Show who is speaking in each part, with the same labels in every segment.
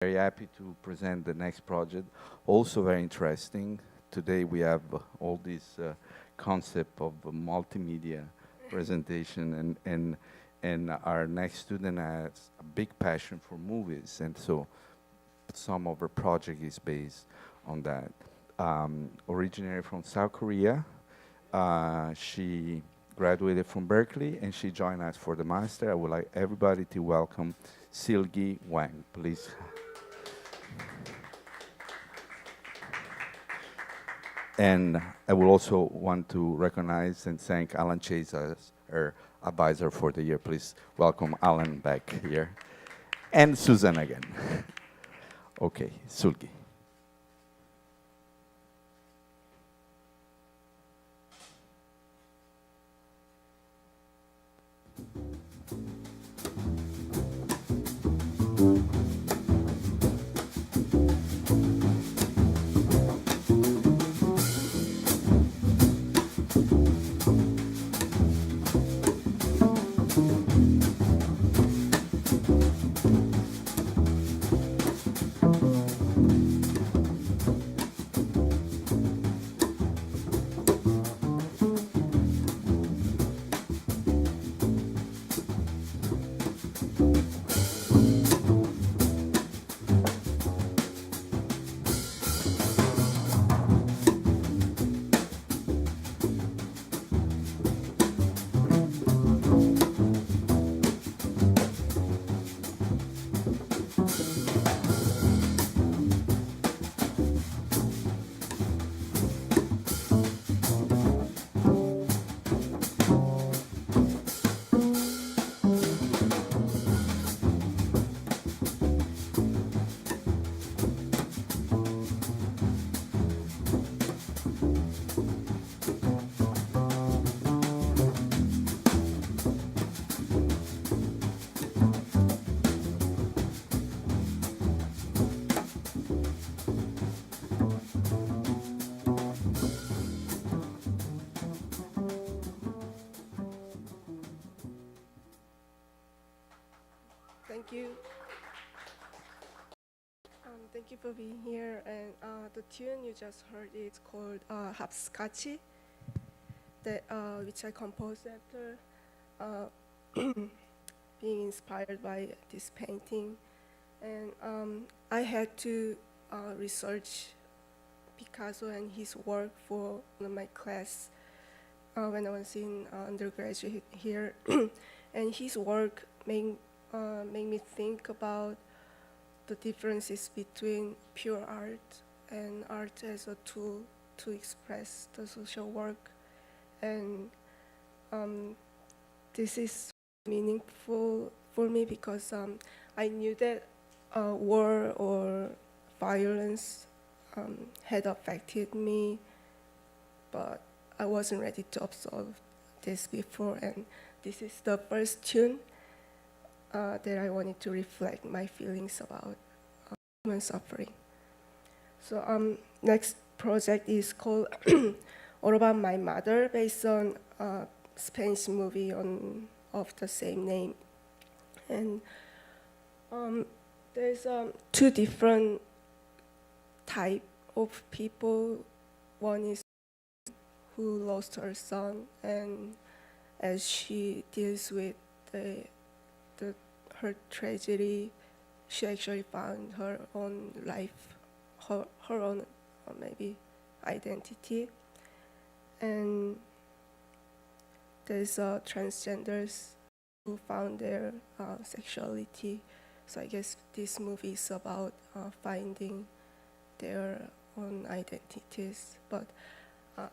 Speaker 1: Very happy to present the next project. Also very interesting. Today we have all this concept of multimedia presentation, and our next student has a big passion for movies, and so some of her project is based on that. Originated from South Korea, she graduated from Berkeley, and she joined us for the master. I would like everybody to welcome Seulgi Hwang, please. And I will also want to recognize and thank Alan Chase as our advisor for the year. Please welcome Alan back here. And Susan again. Okay, Sulgi.
Speaker 2: Thank you. Thank you for being here. And the tune you just heard is called Hapskachi, which I composed after being inspired by this painting. And I had to research Picasso and his work for my class when I was in undergraduate here. And his work made me think about the differences between pure art and art as a tool to express the social work. And this is meaningful for me because I knew that war or violence had affected me, but I wasn't ready to absorb this before. And this is the first tune that I wanted to reflect my feelings about human suffering. So next project is called All About My Mother, based on a Spanish movie of the same name. And there's two different type of people. One is who lost her son, and as she deals with her tragedy, she actually found her own life, her own maybe identity. And there's transgenders who found their sexuality. So I guess this movie is about finding their own identities. But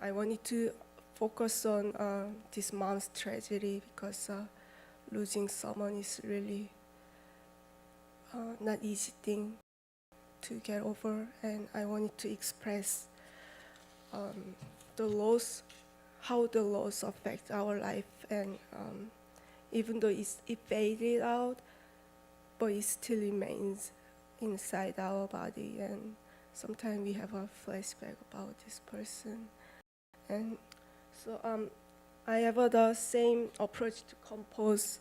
Speaker 2: I wanted to focus on this mom's tragedy because losing someone is really not easy thing to get over, and I wanted to express the loss, how the loss affects our life, and even though it faded out, but it still remains inside our body, and sometimes we have a flashback about this person. And so I have the same approach to compose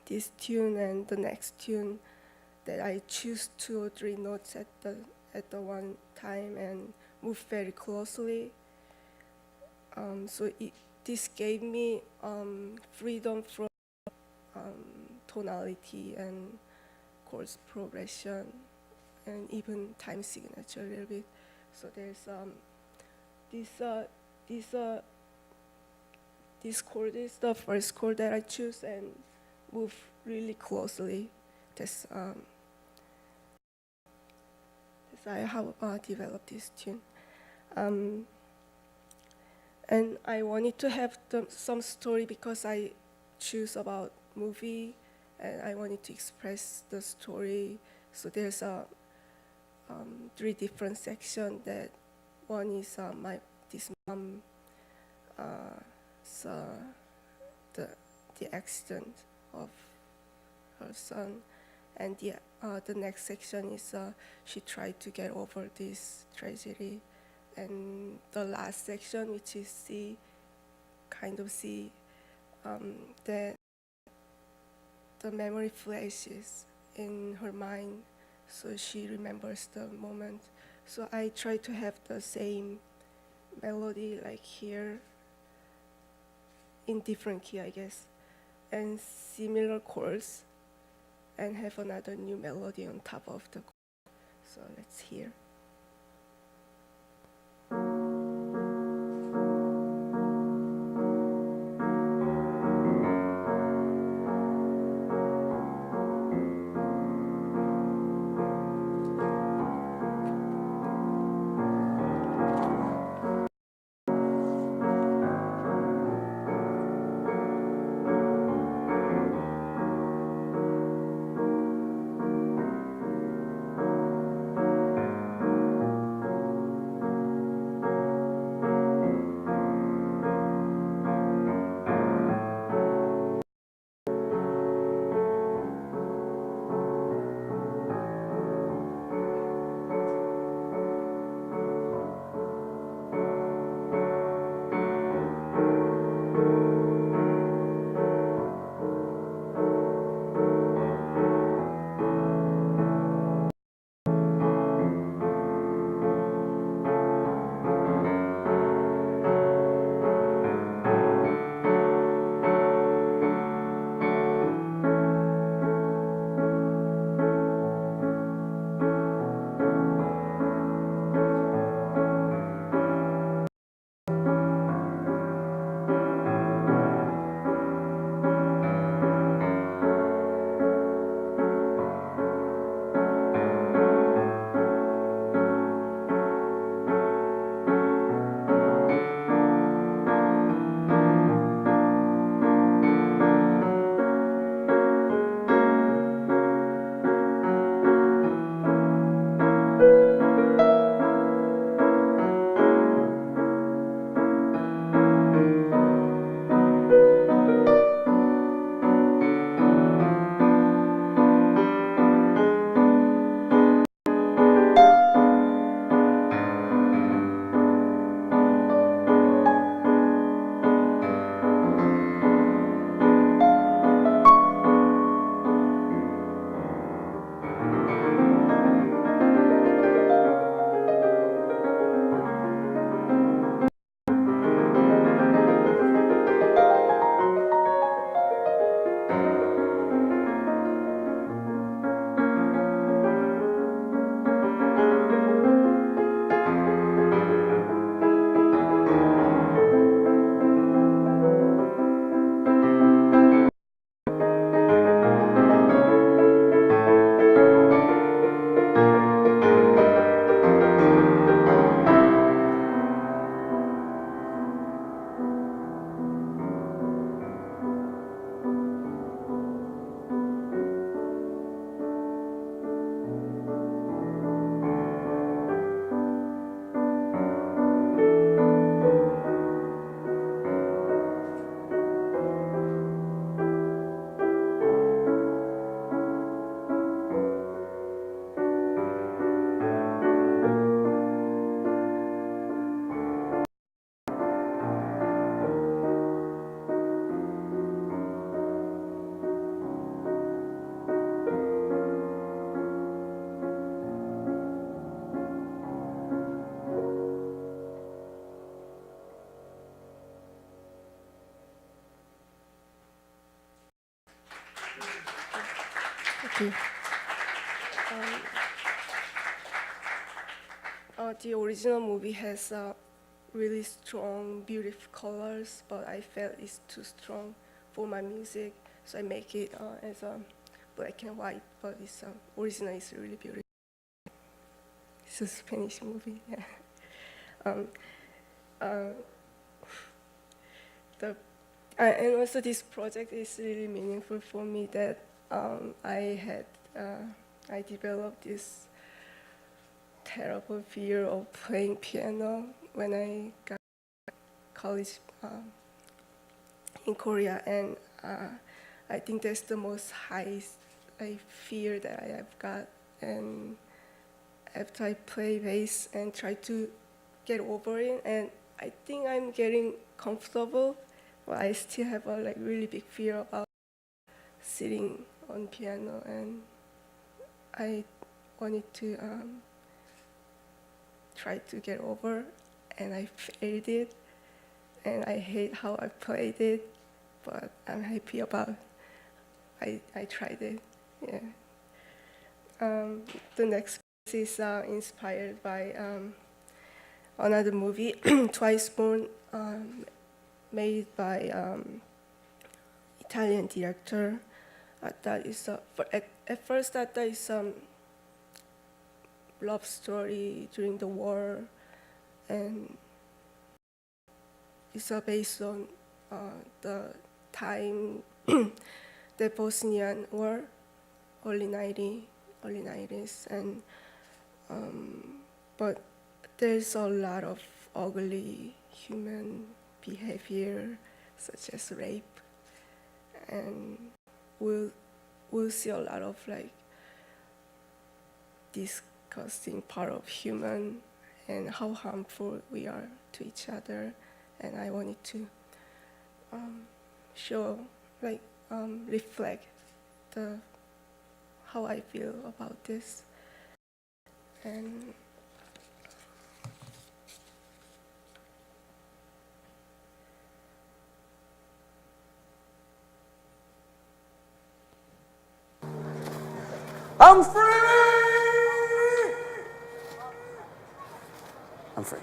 Speaker 2: this tune and the next tune that I choose 2 or 3 notes at the one time and move very closely. So this gave me freedom from tonality and chords progression and even time signature a little bit. So there's this chord is the first chord that I choose and move really closely. That's I have developed this tune. And I wanted to have some story because I choose about movie, and I wanted to express the story. So there's 3 different sections. That one is this mom, so the accident of her son, and the next section is she tried to get over this tragedy, and the last section, which is C, that the memory flashes in her mind, so she remembers the moment. So I try to have the same melody like here, in different key, I guess, and similar chords, and have another new melody on top of the chord. So let's hear. you. The original movie has really strong, beautiful colors, but I felt it's too strong for my music, so I make it as a black and white. But it's original is really beautiful. It's a Spanish movie. Yeah. Uh, and also this project is really meaningful for me. That I developed this terrible fear of playing piano when I got college in Korea, and I think that's the most highest fear that I have got. And after I play bass and try to get over it, and I think I'm getting comfortable, but I still have a really big fear about sitting on piano, and I wanted to try to get over, and I failed it, and I hate how I played it, but I'm happy about I tried it. Yeah. The next piece is inspired by another movie, Twice Born, made by Italian director. At first I thought it's love story during the war, and it's based on the time the Bosnian War, early 90s, and but there's a lot of ugly human behavior, such as rape, and we'll see a lot of disgusting part of human and how harmful we are to each other. And I wanted to show, reflect how I feel about this. And
Speaker 3: I'm free! I'm free.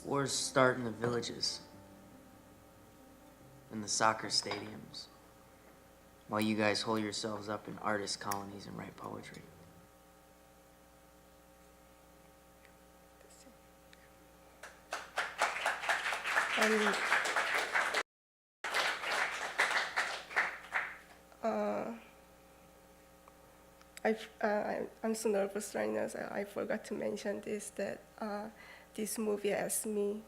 Speaker 3: Wars start in the villages, in the soccer stadiums, while you guys hole yourselves up in artist colonies and write poetry.
Speaker 2: I'm so nervous right now, so I forgot to mention this, that this movie asked me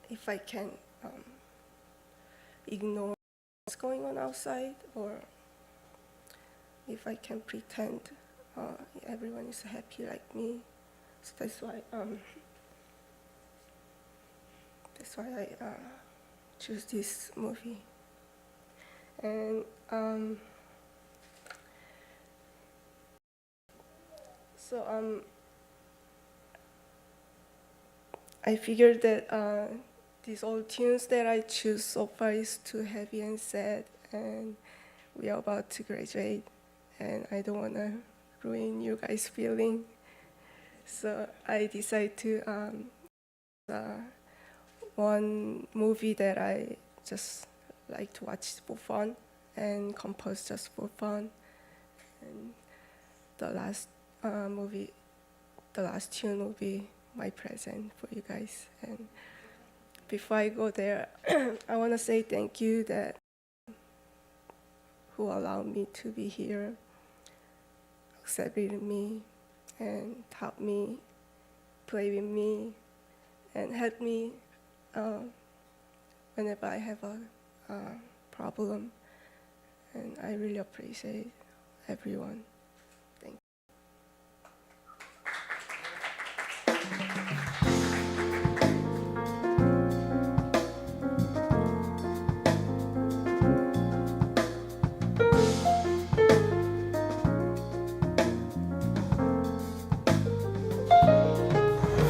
Speaker 2: if I can ignore what's going on outside, or if I can pretend everyone is happy like me. So that's why I choose this movie. And I figured that these old tunes that I choose so far is too heavy and sad, and we are about to graduate, and I don't want to ruin you guys' feeling. So I decided to one movie that I just like to watch for fun and compose just for fun. And the last the last tune will be my present for you guys. And before I go there, I want to say thank you that who allowed me to be here, accepted me, and taught me, play with me, and help me whenever I have a problem. And I really appreciate everyone. Thank you.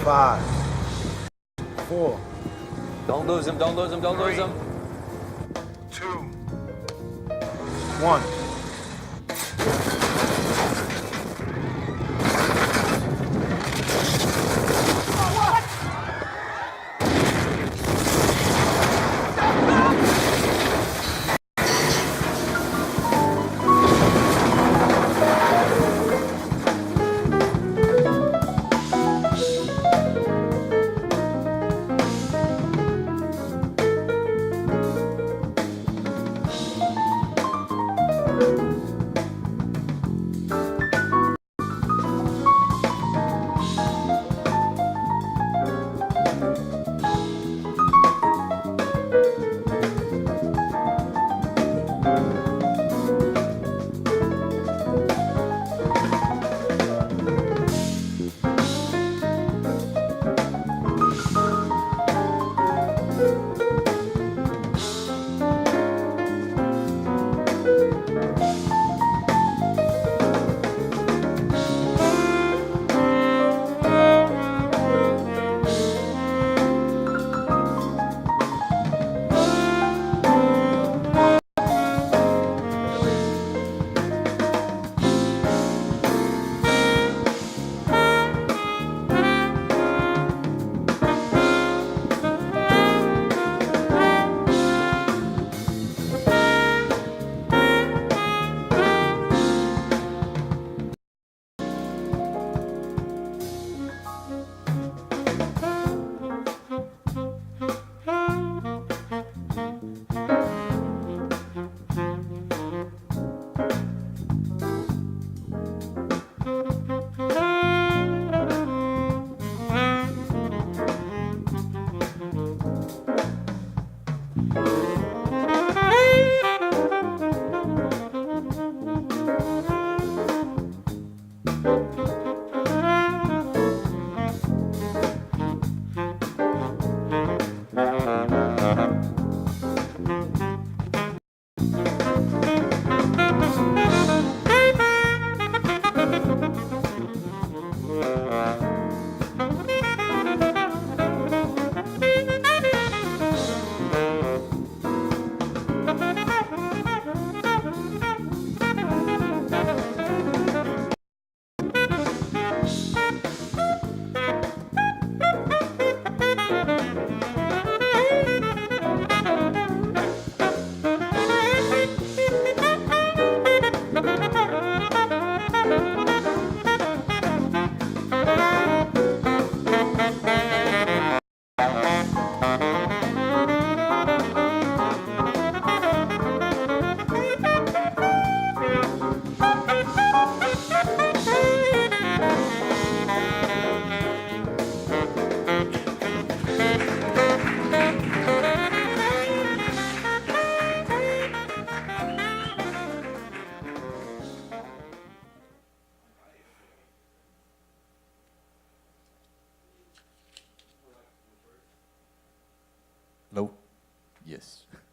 Speaker 4: 5, 4.
Speaker 5: Don't lose him, don't lose him, don't lose him.
Speaker 4: 2, 1.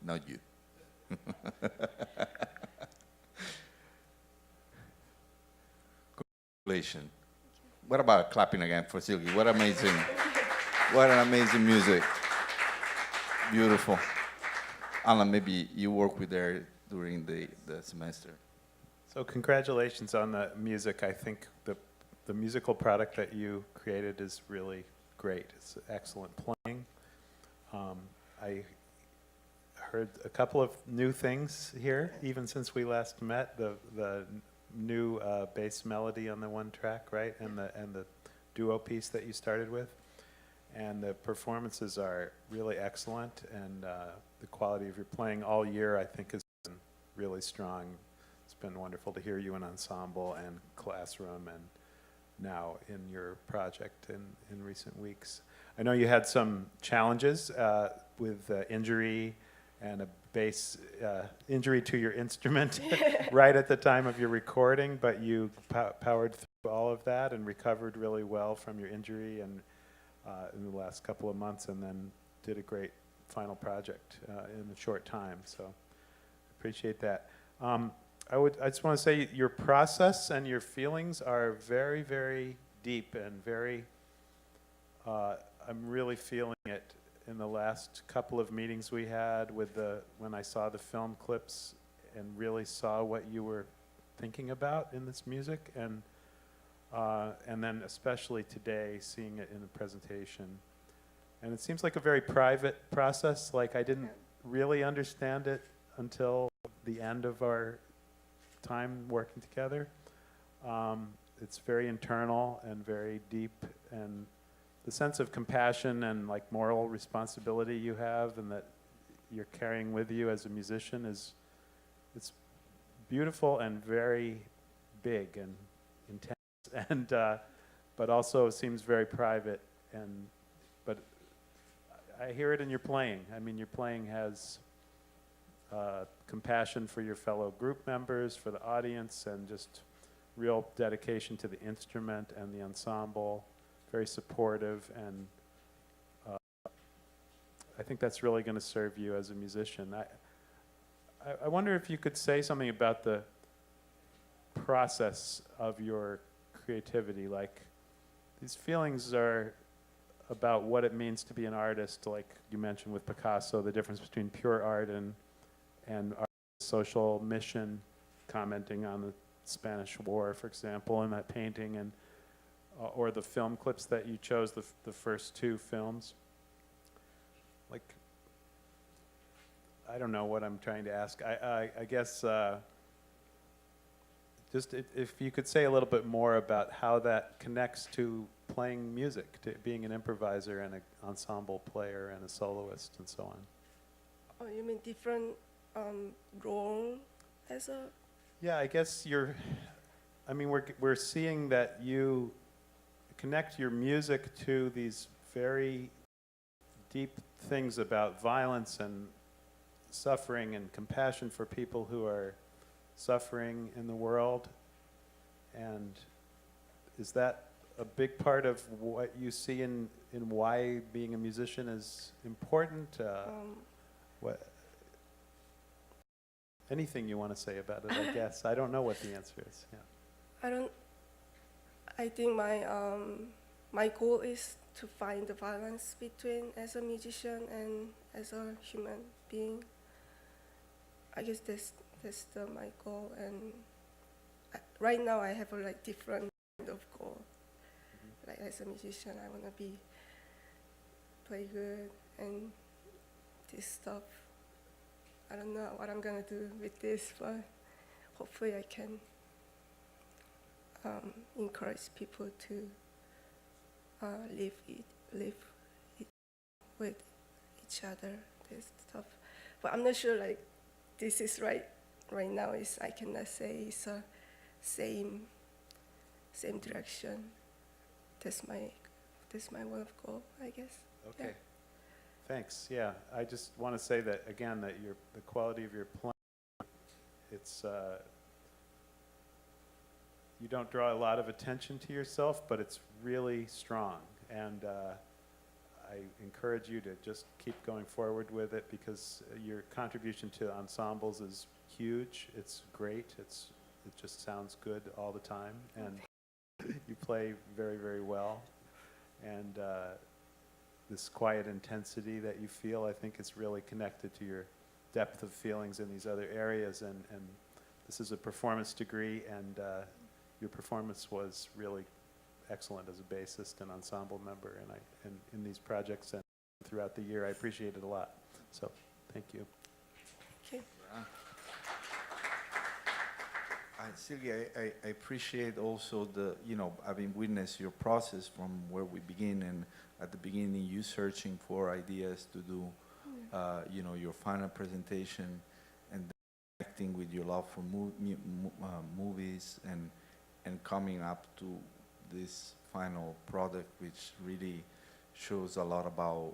Speaker 1: not you. Congratulations. What about clapping again for Seulgi? What amazing, what an amazing music. Beautiful. Alan, maybe you work with her during the semester.
Speaker 6: So congratulations on the music. I think the musical product that you created is really great. It's excellent playing. I heard a couple of new things here, even since we last met. The new bass melody on the one track, right, and the duo piece that you started with, and the performances are really excellent, and the quality of your playing all year, I think, has been really strong. It's been wonderful to hear you in ensemble and classroom, and now in your project in recent weeks. I know you had some challenges with injury and a bass injury to your instrument right at the time of your recording, but you powered through all of that and recovered really well from your injury and in the last couple of months, and then did a great final project in a short time. So appreciate that. I just want to say your process and your feelings are very, very deep and very, I'm really feeling it in the last couple of meetings we had with when I saw the film clips and really saw what you were thinking about in this music, and then especially today seeing it in the presentation. And it seems like a very private process. Like I didn't really understand it until the end of our time working together. It's very internal and very deep, and the sense of compassion and like moral responsibility you have and that you're carrying with you as a musician it's beautiful and very big and intense, and but also seems very private, but I hear it in your playing. I mean, your playing has compassion for your fellow group members, for the audience, and just real dedication to the instrument and the ensemble. Very supportive, and I think that's really going to serve you as a musician. I wonder if you could say something about the process of your creativity. Like, these feelings are about what it means to be an artist, like you mentioned with Picasso, the difference between pure art and art, social mission, commenting on the Spanish War, for example, in that painting, and or the film clips that you chose, the first two films. Like, I don't know what I'm trying to ask. I guess just if you could say a little bit more about how that connects to playing music, to being an improviser and an ensemble player and a soloist and so on.
Speaker 2: Oh, you mean different role as a?
Speaker 6: Yeah, I guess I mean, we're seeing that you connect your music to these very deep things about violence and suffering and compassion for people who are suffering in the world. And is that a big part of what you see in why being a musician is important? What? Anything you want to say about it, I guess. I don't know what the answer is. Yeah.
Speaker 2: I think my goal is to find the balance between as a musician and as a human being. I guess that's my goal, and right now I have a like different kind of goal. Mm-hmm. Like as a musician, I want to play good and this stuff. I don't know what I'm gonna do with this, but hopefully I can encourage people to live with each other, this stuff. But I'm not sure like this is right now. I cannot say it's a same direction. That's my way of goal, I guess.
Speaker 6: Okay.
Speaker 2: Yeah.
Speaker 6: Thanks. Yeah, I just want to say that again, that the quality of your playing, it's you don't draw a lot of attention to yourself, but it's really strong. And I encourage you to just keep going forward with it because your contribution to ensembles is huge. It's great. It just sounds good all the time, and you play very, very well. And this quiet intensity that you feel, I think, is really connected to your depth of feelings in these other areas. And this is a performance degree, and your performance was really excellent as a bassist and ensemble member, and in these projects and throughout the year. I appreciate it a lot. So, thank you.
Speaker 2: Thank you.
Speaker 1: Seulgi, I appreciate also the, having witnessed your process from where we begin, and at the beginning you searching for ideas to do, your final presentation, and then acting with your love for movies, and coming up to this final product, which really shows a lot about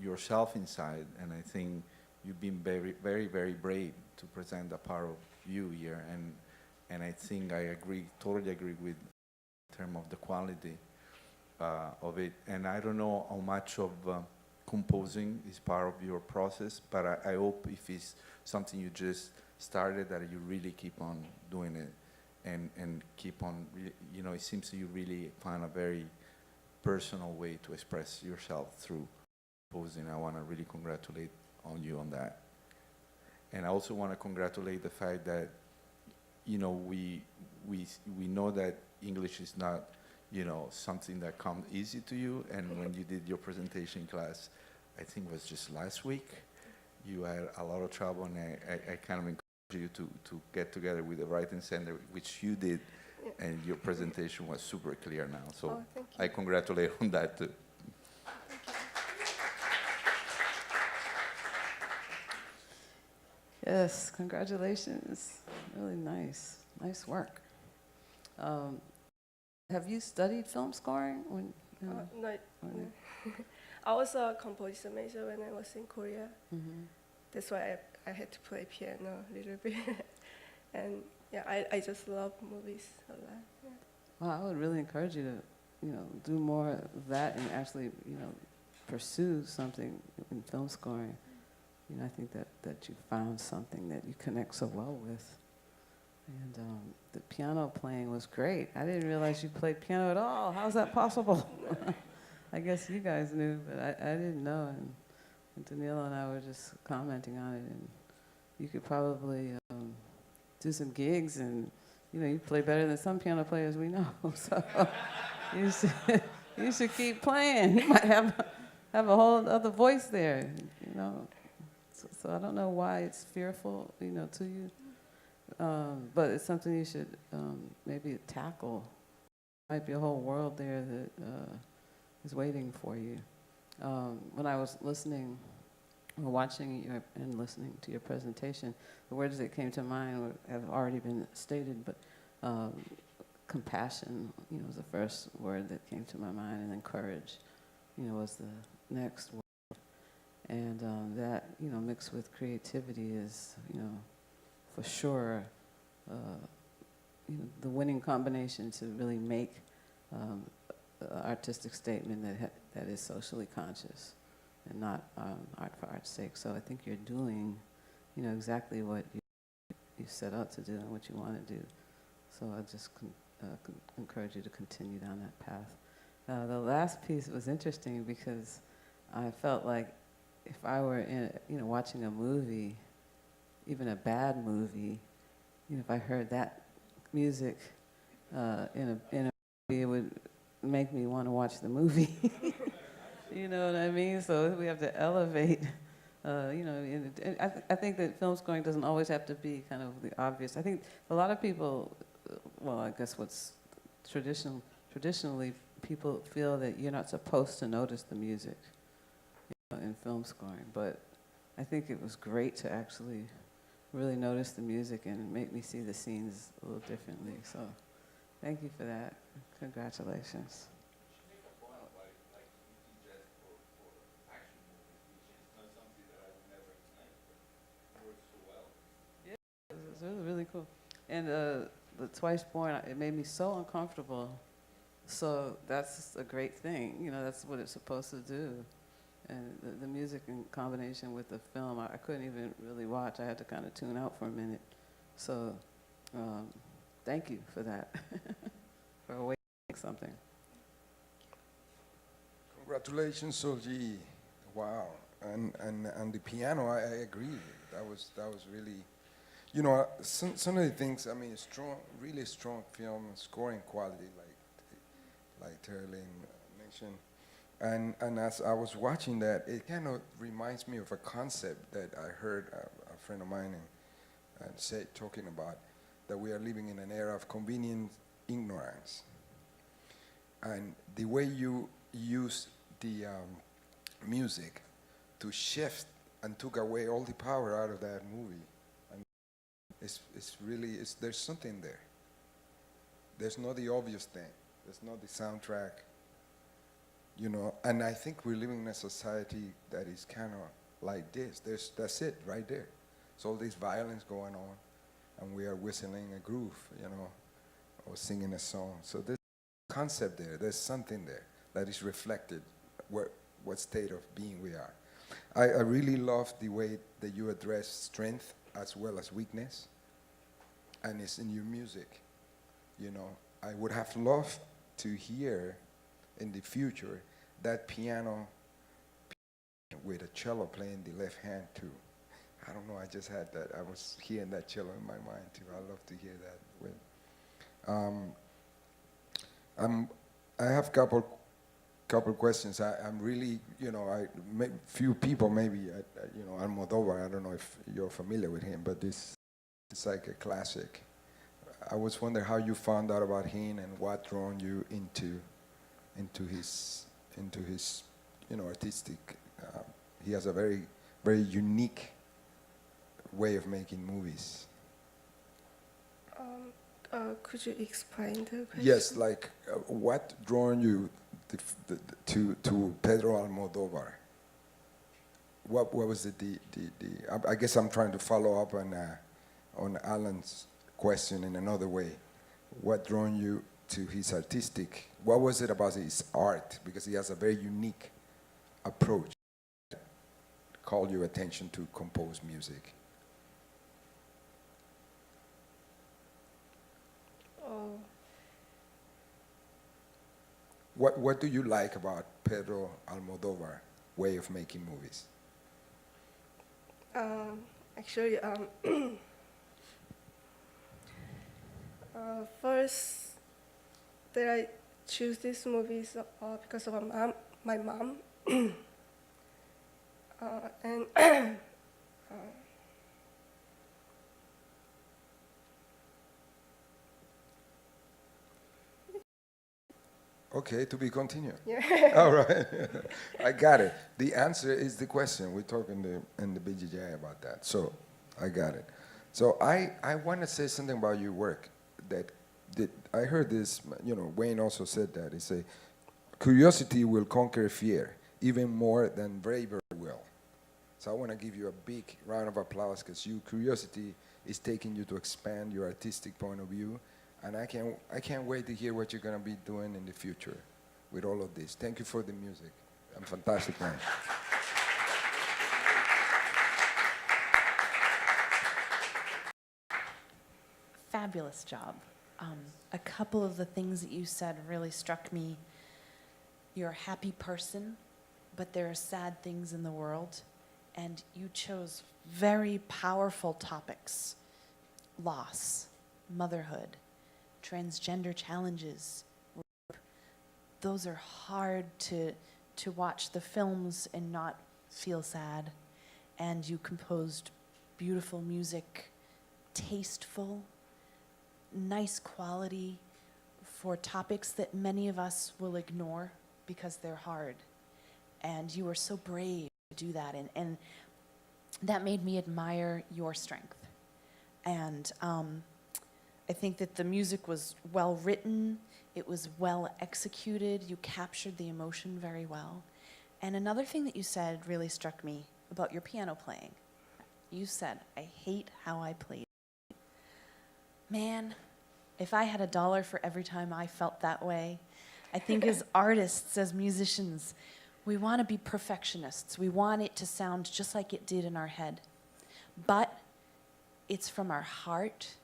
Speaker 1: yourself inside. And I think you've been very, very, very brave to present a part of you here. And I think I totally agree with in terms of the quality of it. And I don't know how much of composing is part of your process, but I hope if it's something you just started, that you really keep on doing it and keep on, it seems you really find a very personal way to express yourself through composing. I want to really congratulate on you on that. And I also want to congratulate the fact that we know that English is not, something that comes easy to you. And when you did your presentation class, I think it was just last week, you had a lot of trouble, and I kind of encourage you to get together with the writing center, which you did, and your presentation was super clear now. So
Speaker 2: thank you.
Speaker 1: I congratulate on that too.
Speaker 7: Yes, congratulations. Really nice. Nice work. Have you studied film scoring?
Speaker 2: No. I was a composition major when I was in Korea.
Speaker 7: Mm-hmm.
Speaker 2: That's why I had to play piano a little bit. And yeah, I just love movies a lot. Yeah.
Speaker 7: Well, I would really encourage you to, do more of that and actually, pursue something in film scoring. I think that you found something that you connect so well with. And the piano playing was great. I didn't realize you played piano at all. How's that possible? I guess you guys knew, but I didn't know. And Danilo and I were just commenting on it. And you could probably do some gigs, and you play better than some piano players we know. So you should keep playing. You might have a whole other voice there. So I don't know why it's fearful, to you. But it's something you should maybe tackle. Might be a whole world there that is waiting for you. When I was listening or watching and listening to your presentation, the words that came to mind have already been stated, but compassion, was the first word that came to my mind, and then courage, was the next word. And that, mixed with creativity is, for sure, the winning combination to really make an artistic statement that is socially conscious and not art for art's sake. So I think you're doing, exactly what you set out to do and what you want to do. So I just encourage you to continue down that path. The last piece was interesting because I felt like if I were watching a movie, even a bad movie, if I heard that music in a movie, it would make me want to watch the movie. You know what I mean? So we have to elevate. I think that film scoring doesn't always have to be kind of the obvious. I think a lot of people, I guess what's traditionally people feel that you're not supposed to notice the music in film scoring, but I think it was great to actually really notice the music and make me see the scenes a little differently. So thank you for that. Congratulations. It was really cool. And the Twice Born, it made me so uncomfortable. So that's a great thing. That's what it's supposed to do. And the music in combination with the film, I couldn't even really watch. I had to kind of tune out for a minute. So thank you for that, for awakening something.
Speaker 8: Congratulations, Seulgi. Wow. And the piano, I agree. That was really, you know, some of the things, I mean, really strong film scoring quality, like Terlin mentioned. And as I was watching that, it kind of reminds me of a concept that I heard a friend of mine say, talking about, that we are living in an era of convenient ignorance. And the way you use the music to shift and took away all the power out of that movie, and it's really, there's something there. There's not the obvious thing. There's not the soundtrack. You know, and I think we're living in a society that is kind of like this. That's it, right there. So all this violence going on, and we are whistling a groove, you know, or singing a song. So there's a concept there. There's something there that is reflected what state of being we are. I really love the way that you address strength as well as weakness, and it's in your music. You know, I would have loved to hear in the future that piano with a cello playing the left hand too. I don't know, I just had that. I was hearing that cello in my mind too. I love to hear that. I have couple questions. I'm really, you know, few people maybe, you know, Almodovar, I don't know if you're familiar with him, but it's like a classic. I was wondering how you found out about him and what drawn you into his, you know, artistic. He has a very, very unique way of making movies.
Speaker 2: Could you explain the question?
Speaker 8: Yes, like what drawn you to Pedro Almodovar? What was the I guess I'm trying to follow up on Alan's question in another way. What drawn you to his artistic? What was it about his art? Because he has a very unique approach that called your attention to compose music.
Speaker 2: Oh,
Speaker 8: What do you like about Pedro Almodovar way of making movies?
Speaker 2: actually, first that I choose these movies because of my mom, and
Speaker 8: Okay, to be continued.
Speaker 2: yeah.
Speaker 8: All right, I got it. The answer is the question. We talked in the BJJ about that, so I got it. So I want to say something about your work. That I heard this. You know, Wayne also said that. He said, "Curiosity will conquer fear, even more than bravery will." So I want to give you a big round of applause because your curiosity is taking you to expand your artistic point of view. And I can't wait to hear what you're going to be doing in the future with all of this. Thank you for the music. I'm fantastic, man.
Speaker 9: Fabulous job. A couple of the things that you said really struck me. You're a happy person, but there are sad things in the world, and you chose very powerful topics: loss, motherhood, transgender challenges. Those are hard to watch the films and not feel sad. And you composed beautiful music, tasteful, nice quality for topics that many of us will ignore because they're hard. And you were so brave to do that. And that made me admire your strength. And I think that the music was well written, it was well executed, you captured the emotion very well. And another thing that you said really struck me about your piano playing. You said, "I hate how I played." Man, if I had $1 for every time I felt that way, I think as artists, as musicians, We want to be perfectionists. We want it to sound just like it did in our head. But it's from our heart.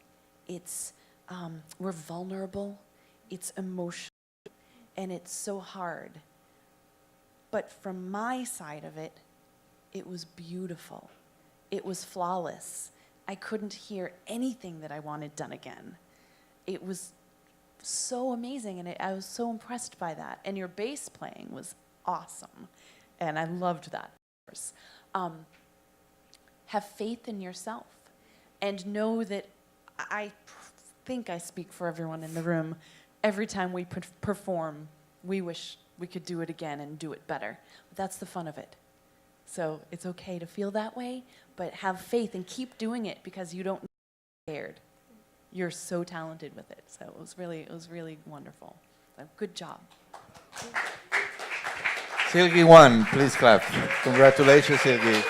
Speaker 9: We're vulnerable. It's emotional. And it's so hard. But from my side of it, it was beautiful. It was flawless. I couldn't hear anything that I wanted done again. It was so amazing, and I was so impressed by that. And your bass playing was awesome, and I loved that. Have faith in yourself, and know that I think I speak for everyone in the room. Every time we perform, we wish we could do it again and do it better. But that's the fun of it. So it's okay to feel that way, but have faith and keep doing it because you don't need to be scared. You're so talented with it. So it was really wonderful. So good job.
Speaker 10: Seulgi Hwang, please clap. Congratulations, Seulgi.